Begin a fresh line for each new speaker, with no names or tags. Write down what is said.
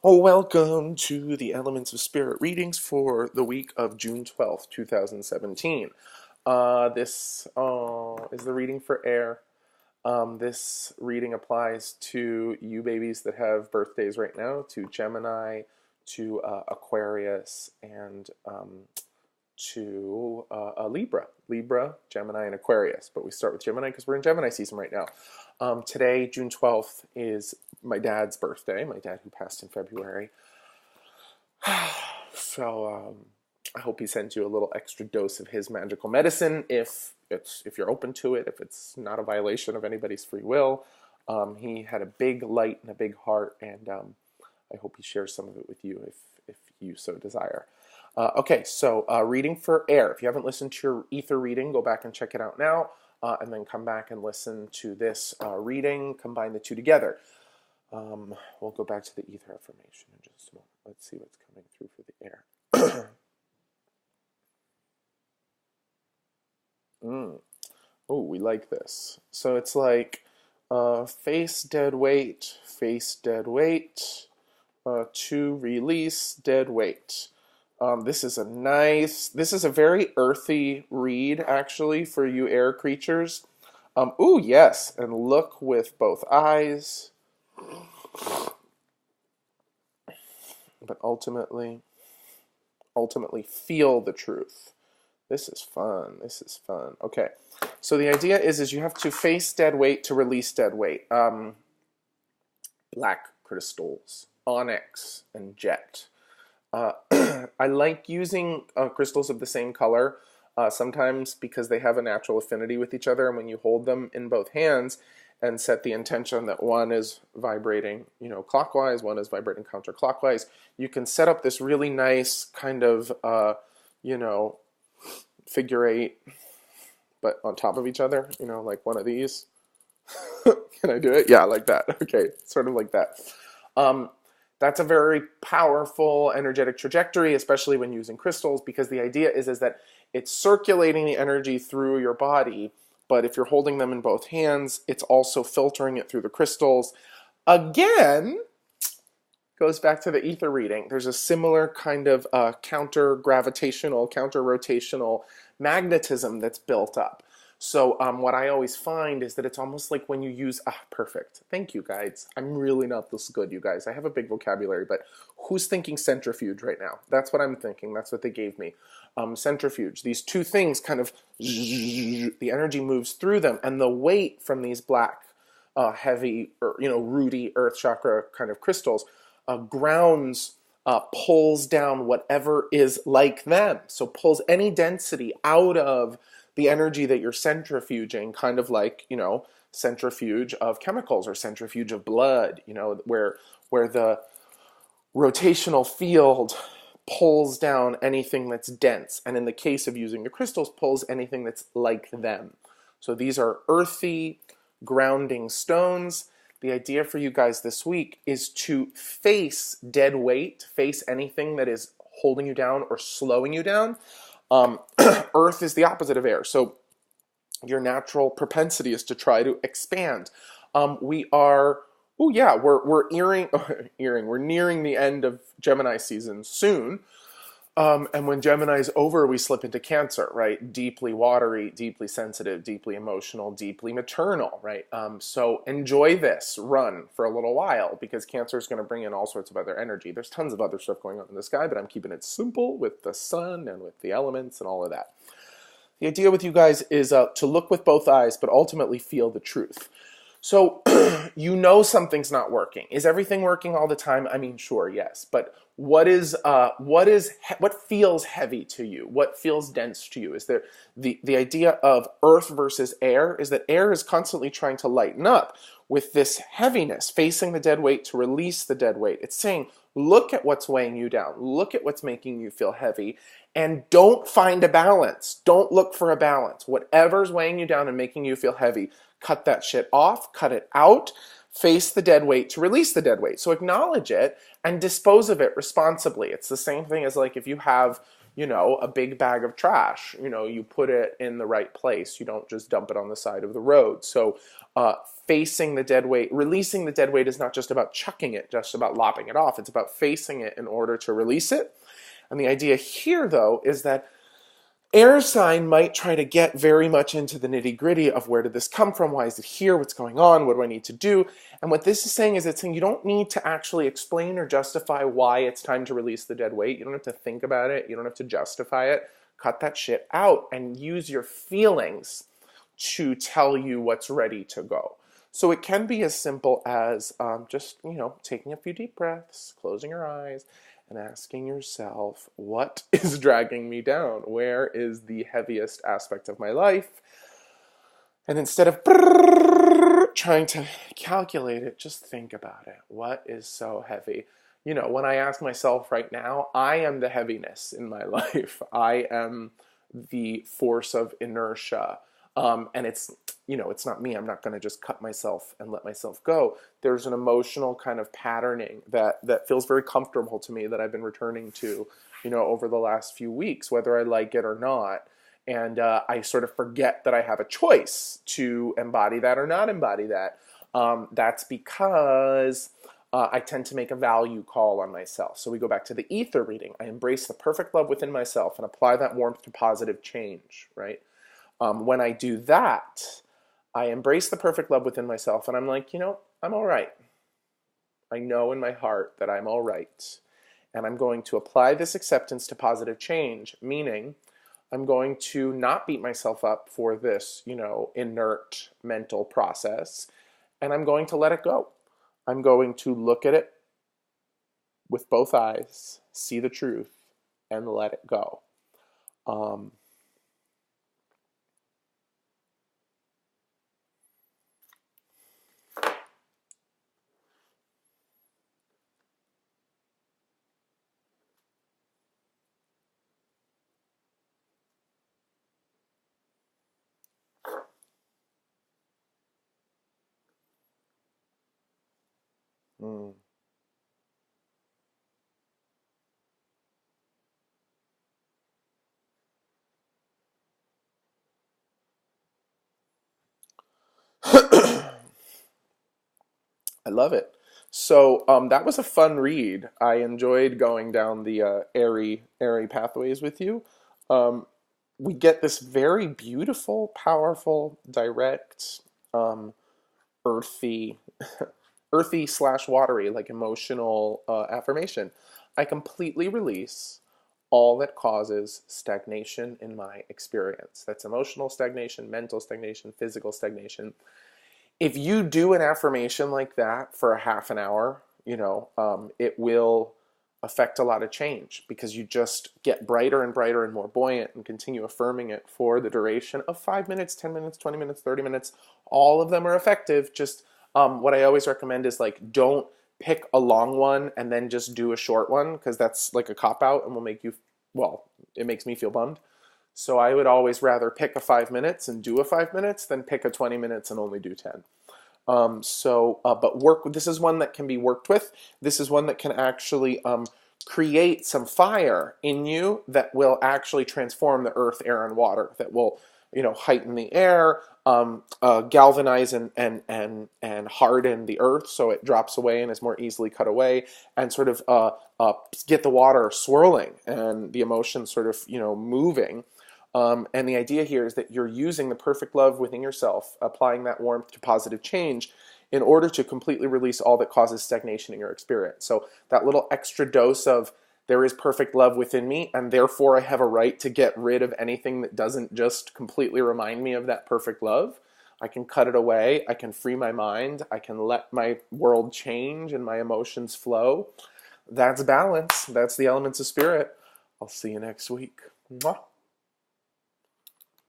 Oh, welcome to the Elements of Spirit readings for the week of June 12th, 2017. This is the reading for air. This reading applies to you babies that have birthdays right now, to Gemini, to Aquarius, and to Libra. Libra, Gemini, and Aquarius. But we start with Gemini because we're in Gemini season right now. Today, June 12th, is my dad's birthday, my dad who passed in February. So I hope he sends you a little extra dose of his magical medicine if you're open to it, if it's not a violation of anybody's free will. He had a big light and a big heart, and I hope he shares some of it with you if you so desire. Okay, so reading for air. If you haven't listened to your ether reading, go back and check it out now, and then come back and listen to this reading, combine the two together. We'll go back to the ether affirmation in just a moment. Let's see what's coming through for the air. Oh, we like this. So it's like face dead weight, to release dead weight. This is a very earthy read, actually, for you air creatures. Ooh, yes, and look with both eyes. But ultimately feel the truth. This is fun. Okay, so the idea is you have to face dead weight to release dead weight. Black crystals, onyx, and jet. I like using crystals of the same color, sometimes because they have a natural affinity with each other, and when you hold them in both hands and set the intention that one is vibrating, clockwise, one is vibrating counterclockwise, you can set up this really nice kind of, figure eight, but on top of each other, like one of these. Can I do it? Yeah, like that. Okay, sort of like that. That's a very powerful energetic trajectory, especially when using crystals, because the idea is that it's circulating the energy through your body, but if you're holding them in both hands, it's also filtering it through the crystals. Again, goes back to the ether reading. There's a similar kind of counter-gravitational, counter-rotational magnetism that's built up. So what I always find is that it's almost like when you use... perfect. Thank you, guys. I'm really not this good, you guys. I have a big vocabulary, but who's thinking centrifuge right now? That's what I'm thinking. That's what they gave me. Centrifuge. These two things kind of... the energy moves through them, and the weight from these black, heavy, rooty earth chakra kind of crystals grounds... pulls down whatever is like them. So pulls any density out of the energy that you're centrifuging, kind of like, centrifuge of chemicals or centrifuge of blood, where the rotational field pulls down anything that's dense. And in the case of using the crystals, pulls anything that's like them. So these are earthy, grounding stones. The idea for you guys this week is to face dead weight, face anything that is holding you down or slowing you down. Earth is the opposite of air, so your natural propensity is to try to expand. We're nearing the end of Gemini season soon. And when Gemini is over, we slip into Cancer, right? Deeply watery, deeply sensitive, deeply emotional, deeply maternal, right? So enjoy this run for a little while, because Cancer is going to bring in all sorts of other energy. There's tons of other stuff going on in the sky, but I'm keeping it simple with the sun and with the elements and all of that. The idea with you guys is to look with both eyes, but ultimately feel the truth. So something's not working. Is everything working all the time? I mean, sure, yes. But what feels heavy to you? What feels dense to you? Is there the idea of earth versus air is that air is constantly trying to lighten up with this heaviness, facing the dead weight to release the dead weight. It's saying, look at what's weighing you down. Look at what's making you feel heavy. And don't find a balance. Don't look for a balance. Whatever's weighing you down and making you feel heavy, cut that shit off, cut it out, face the dead weight to release the dead weight. So acknowledge it and dispose of it responsibly. It's the same thing as like if you have, a big bag of trash, you put it in the right place. You don't just dump it on the side of the road. So facing the dead weight. Releasing the dead weight is not just about chucking it, just about lopping it off. It's about facing it in order to release it. And the idea here, though, is that air sign might try to get very much into the nitty-gritty of where did this come from, why is it here, what's going on, what do I need to do? And what this is saying is it's saying you don't need to actually explain or justify why it's time to release the dead weight. You don't have to think about it. You don't have to justify it. Cut that shit out and use your feelings to tell you what's ready to go. So it can be as simple as just, taking a few deep breaths, closing your eyes, and asking yourself, what is dragging me down? Where is the heaviest aspect of my life? And instead of trying to calculate it, just think about it. What is so heavy? When I ask myself right now, I am the heaviness in my life. I am the force of inertia. And it's not me. I'm not going to just cut myself and let myself go. There's an emotional kind of patterning that feels very comfortable to me that I've been returning to, over the last few weeks, whether I like it or not. And I sort of forget that I have a choice to embody that or not embody that. That's because I tend to make a value call on myself. So we go back to the ether reading. I embrace the perfect love within myself and apply that warmth to positive change, right? When I do that, I embrace the perfect love within myself and I'm like, I'm all right. I know in my heart that I'm all right. And I'm going to apply this acceptance to positive change, meaning I'm going to not beat myself up for this, inert mental process, and I'm going to let it go. I'm going to look at it with both eyes, see the truth, and let it go. Mm. I love it. So that was a fun read. I enjoyed going down the airy pathways with you. We get this very beautiful, powerful, direct, earthy, earthy slash watery, like emotional affirmation. I completely release all that causes stagnation in my experience. That's emotional stagnation, mental stagnation, physical stagnation. If you do an affirmation like that for a half an hour, it will affect a lot of change because you just get brighter and brighter and more buoyant and continue affirming it for the duration of 5 minutes, 10 minutes, 20 minutes, 30 minutes. All of them are effective. Just what I always recommend is don't pick a long one and then just do a short one because that's like a cop-out and will make you, it makes me feel bummed. So I would always rather pick a 5 minutes and do a 5 minutes than pick a 20 minutes and only do 10. But this is one that can be worked with. This is one that can actually create some fire in you that will actually transform the earth, air, and water, that will, heighten the air, galvanize and harden the earth so it drops away and is more easily cut away, and sort of get the water swirling and the emotions sort of, moving. And the idea here is that you're using the perfect love within yourself, applying that warmth to positive change in order to completely release all that causes stagnation in your experience. So that little extra dose of there is perfect love within me, and therefore I have a right to get rid of anything that doesn't just completely remind me of that perfect love. I can cut it away. I can free my mind. I can let my world change and my emotions flow. That's balance. That's the elements of spirit. I'll see you next week. Mwah.